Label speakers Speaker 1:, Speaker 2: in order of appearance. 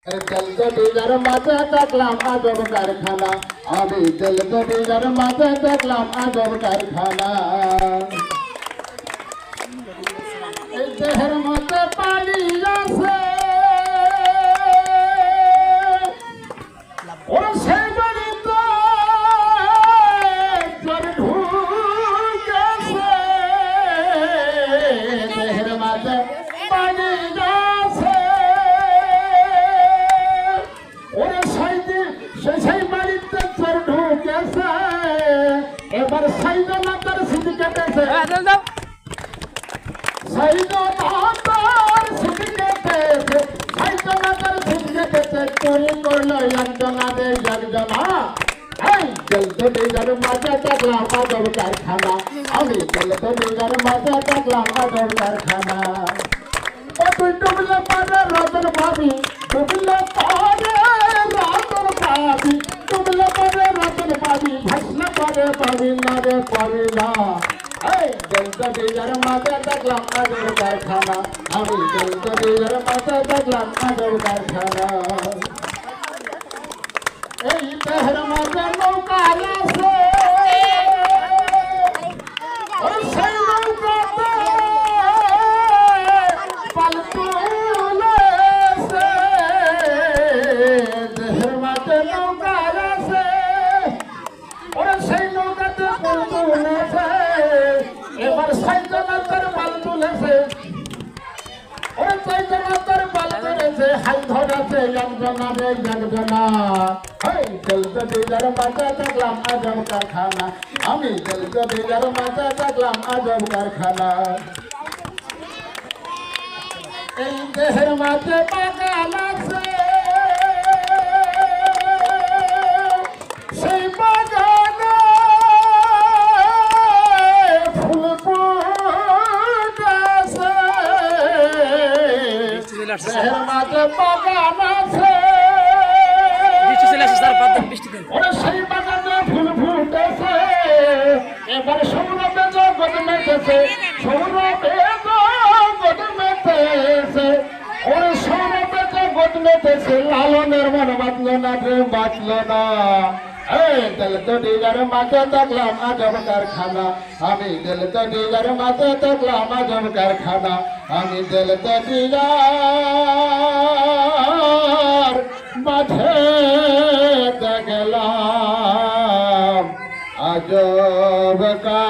Speaker 1: দিগার মাঝে দেখলাম আজব কারখানা, আমি দিগার মাঝে দেখলাম আজব কারখানা। এই দেহের মধ্যে পানি আছে, ওরা সেই বাড়িতে জ্বর ঢুকেছে। দেহের মাঝে পানি আছে, ওরা সেই বাড়িতে জ্বর ঢুকেছে। এবার সাইজনা তার স্মৃতি কেটেছে, চুরি করলো একজনা একজনা। দিগার মাঝে দেখলাম আজব কারখানা, আমি দিগার মাঝে দেখলাম আজব কারখানা। ও তুই ডুবলে পারে রতন ভাবি, ডুবলে পারে রতন ভাবি, ডুবলে পারে রতন ভাবি, ভাসলে পারে পাবি না রে পাবি না। দিগার মাঝে দেখলাম আজব কারখানা, আমি দিগার মাঝে দেখলাম আজব কারখানা। এই দেহের মাঝে নৌকা আছে, সেই নৌকাতে পাল তুলেছে। দেহের মাঝে নৌকা আছে, ওরা সেই নৌকাতে পাল তুলেছে। এবার সাইজনা তার পাল তুলেছে, ওরা সাইজনা তার পাল তুলেছে। হাল ধরেছে একজনা রে একজনা। দিগার মাঝে দেখলাম আজব কারখানা, আমি দিগার মাঝে দেখলাম আজব কারখানা। এই দেহের মাঝে বাগান আছে, সেই বাগানে ফুল ফুটেছে। দেহের মাঝে বাগান আছে, সেই বাগানে ফুল ফুটেছে। এবার সৌরভে জগৎ মেতেছে, সৌরভে জগৎ মেতেছে। ওরে সৌরভে জগৎ মেতেছে, লালনের মন বাঁচল না রে বাঁচল না। দিগার মাঝে দেখলাম আজব কারখানা, আমি দিগার মাঝে দেখলাম আজব কারখানা। আমি দিগার মাঝে দেখলাম আজব কারখানা।